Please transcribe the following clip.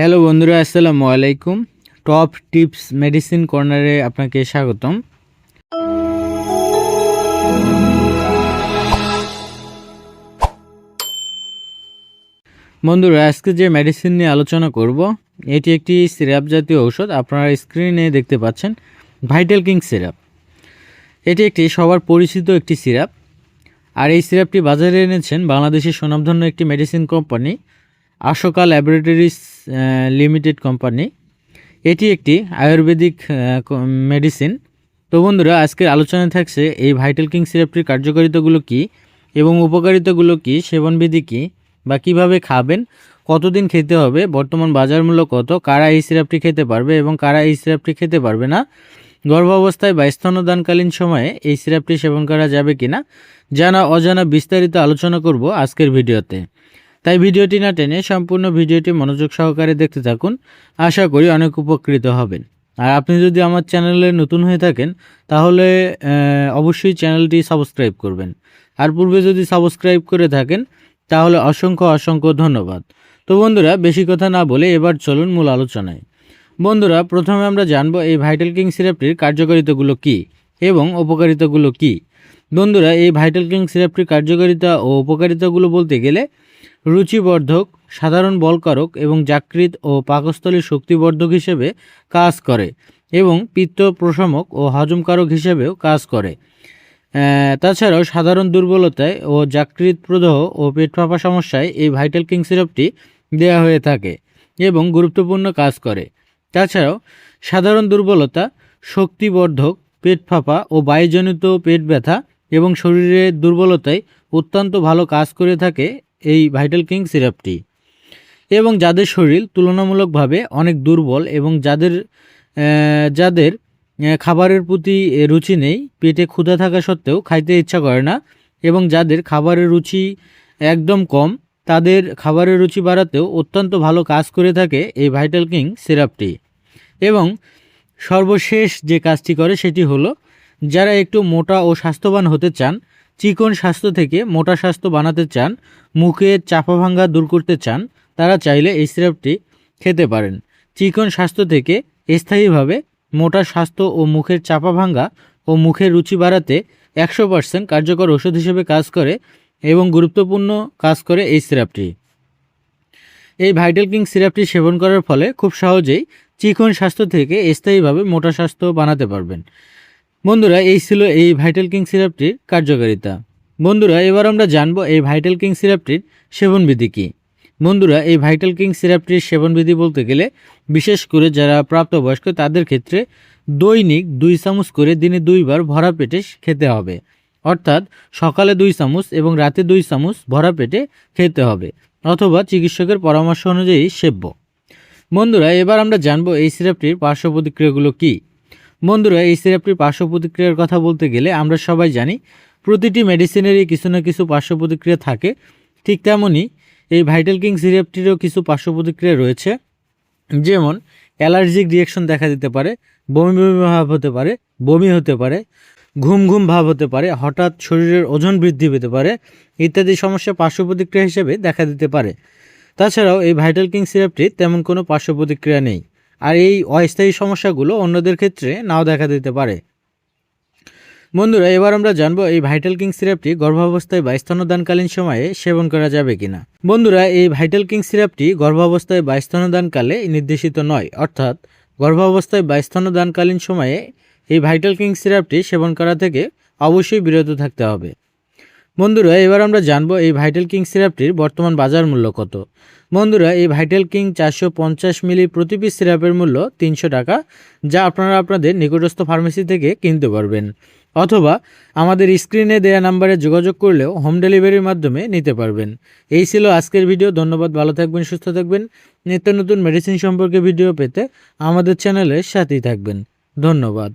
Hello বন্ধুরা, আসসালামু আলাইকুম। টপ টিপস মেডিসিন কর্নারে আপনাকে স্বাগতম। বন্ধুরা, আজকে যে মেডিসিন নিয়ে আলোচনা করব এটি একটি সিরাপ জাতীয় ঔষধ। আপনারা স্ক্রিনে দেখতে পাচ্ছেন ভাইটাল কিং সিরাপ। এটি একটি সবার পরিচিত একটি সিরাপ, আর এই সিরাপটি বাজারে এনেছেন বাংলাদেশের সুনামধন্য একটি medicine company Ashoka laboratories limited company. এটি একটি আয়ুর্বেদিক মেডিসিন। তো বন্ধুরা, আজকের আলোচনায় থাকছে এই ভাইটাল কিং সিরাপটির কার্যকারিতাগুলো কী এবং উপকারিতাগুলো কী, সেবনবিধি কী, বা কীভাবে খাবেন, কতদিন খেতে হবে, বর্তমান বাজার মূল্য কত, কারা এই সিরাপটি খেতে পারবে এবং কারা এই সিরাপটি খেতে পারবে না, গর্ভাবস্থায় বা স্তন্যদানকালীন সময়ে এই সিরাপটি সেবন করা যাবে কিনা, জানা অজানা বিস্তারিত আলোচনা করব আজকের ভিডিওতে। তাই ভিডিওটি না টেনে সম্পূর্ণ ভিডিওটি মনোযোগ সহকারে দেখতে থাকুন। আশা করি অনেক উপকৃত হবেন। আর আপনি যদি আমার চ্যানেলে নতুন হয়ে থাকেন তাহলে অবশ্যই চ্যানেলটি সাবস্ক্রাইব করবেন। আর পূর্বে যদি সাবস্ক্রাইব করে থাকেন তাহলে অসংখ্য অসংখ্য ধন্যবাদ। তো বন্ধুরা, বেশি কথা না বলে এবার চলুন মূল আলোচনায়। বন্ধুরা, প্রথমে আমরা জানব এই ভাইটাল কিং সিরাপটির কার্যকারিতাগুলো কী এবং উপকারিতাগুলো কী। বন্ধুরা, এই ভাইটাল কিং সিরাপটির কার্যকারিতা ও উপকারিতাগুলো বলতে গেলে রুচিবর্ধক, সাধারণ বলকারক এবং যকৃৎ ও পাকস্থলীর শক্তিবর্ধক হিসেবে কাজ করে এবং পিত্ত প্রশমক ও হজমকারক হিসেবেও কাজ করে। তাছাড়াও সাধারণ দুর্বলতায় ও যকৃৎ প্রদাহ ও পেট ফাঁপা সমস্যায় এই ভাইটাল কিং সিরাপটি দেওয়া হয়ে থাকে এবং গুরুত্বপূর্ণ কাজ করে। তাছাড়াও সাধারণ দুর্বলতা, শক্তিবর্ধক, পেট ফাঁপা ও বায়ুজনিত পেট ব্যথা এবং শরীরের দুর্বলতায় অত্যন্ত ভালো কাজ করে থাকে এই ভাইটাল কিং সিরাপটি। এবং যাদের শরীর তুলনামূলকভাবে অনেক দুর্বল এবং যাদের খাবারের প্রতি রুচি নেই, পেটে ক্ষুধা থাকা সত্ত্বেও খাইতে ইচ্ছা করে না, এবং যাদের খাবারের রুচি একদম কম, তাদের খাবারের রুচি বাড়াতেও অত্যন্ত ভালো কাজ করে থাকে এই ভাইটাল কিং সিরাপটি। এবং সর্বশেষ যে কাজটি করে সেটি হলো, যারা একটু মোটা ও স্বাস্থ্যবান হতে চান, চিকন স্বাস্থ্য থেকে মোটা স্বাস্থ্য বানাতে চান, মুখের চাপা ভাঙ্গা দূর করতে চান, তারা চাইলে এই সিরাপটি খেতে পারেন। চিকন স্বাস্থ্য থেকে স্থায়ীভাবে মোটা স্বাস্থ্য ও মুখের চাপা ভাঙ্গা ও মুখের রুচি বাড়াতে 100% কার্যকর ওষুধ হিসেবে কাজ করে এবং গুরুত্বপূর্ণ কাজ করে এই সিরাপটি। এই ভাইটাল কিং সিরাপটি সেবন করার ফলে খুব সহজেই চিকন স্বাস্থ্য থেকে স্থায়ীভাবে মোটা স্বাস্থ্য বানাতে পারবেন। বন্ধুরা, এই ছিল এই ভাইটাল কিং সিরাপটির কার্যকারিতা। বন্ধুরা, এবার আমরা জানব এই ভাইটাল কিং সিরাপটির সেবনবিধি কী। বন্ধুরা, এই ভাইটাল কিং সিরাপটির সেবনবিধি বলতে গেলে বিশেষ করে যারা প্রাপ্তবয়স্ক তাদের ক্ষেত্রে দৈনিক 2 চামচ করে দিনে 2 বার ভরা পেটে খেতে হবে। অর্থাৎ সকালে 2 চামচ এবং রাতে 2 চামচ ভরা পেটে খেতে হবে, অথবা চিকিৎসকের পরামর্শ অনুযায়ী সেব্য। বন্ধুরা, এবার আমরা জানব এই সিরাপটির পার্শ্ব প্রতিক্রিয়াগুলো কী। বন্ধুরা, এই সিরাপটির পার্শ্ব প্রতিক্রিয়ার কথা বলতে গেলে আমরা সবাই জানি প্রতিটি মেডিসিনেরই কিছু না কিছু পার্শ্ব প্রতিক্রিয়া থাকে। ঠিক তেমনই এই ভাইটাল কিং সিরাপটিরও কিছু পার্শ্ব প্রতিক্রিয়া রয়েছে। যেমন অ্যালার্জিক রিয়াকশন দেখা দিতে পারে, বমি বমি ভাব হতে পারে, বমি হতে পারে, ঘুম ঘুম ভাব হতে পারে, হঠাৎ শরীরের ওজন বৃদ্ধি পেতে পারে ইত্যাদি সমস্যা পার্শ্ব প্রতিক্রিয়া হিসেবে দেখা দিতে পারে। তাছাড়াও এই ভাইটাল কিং সিরাপটির তেমন কোনো পার্শ্ব প্রতিক্রিয়া নেই, আর এই অস্থায়ী সমস্যাগুলো অন্যদের ক্ষেত্রে নাও দেখা দিতে পারে। বন্ধুরা, এবার আমরা জানবো এই ভাইটাল কিং সিরাপটি গর্ভাবস্থায় বা স্তন্যদানকালীন সময়ে সেবন করা যাবে কিনা। বন্ধুরা, এই ভাইটাল কিং সিরাপটি গর্ভাবস্থায় বা স্তন্যদানকালে নির্দেশিত নয়, অর্থাৎ গর্ভাবস্থায় বা স্তন্যদানকালীন সময়ে এই ভাইটাল কিং সিরাপটি সেবন করা থেকে অবশ্যই বিরত থাকতে হবে। বন্ধুরা, এবার আমরা জানবো এই ভাইটাল কিং সিরাপটির বর্তমান বাজার মূল্য কত। বন্ধুরা, এই ভাইটাল কিং 450 মিলি প্রতি পিস সিরাপের মূল্য 300 টাকা, যা আপনারা আপনাদের নিকটস্থ ফার্মেসি থেকে কিনতে পারবেন, অথবা আমাদের স্ক্রিনে দেয়া নাম্বারে যোগাযোগ করলেও হোম ডেলিভারির মাধ্যমে নিতে পারবেন। এই ছিল আজকের ভিডিও। ধন্যবাদ। ভালো থাকবেন, সুস্থ থাকবেন। নিত্য নতুন মেডিসিন সম্পর্কে ভিডিও পেতে আমাদের চ্যানেলের সাথেই থাকবেন। ধন্যবাদ।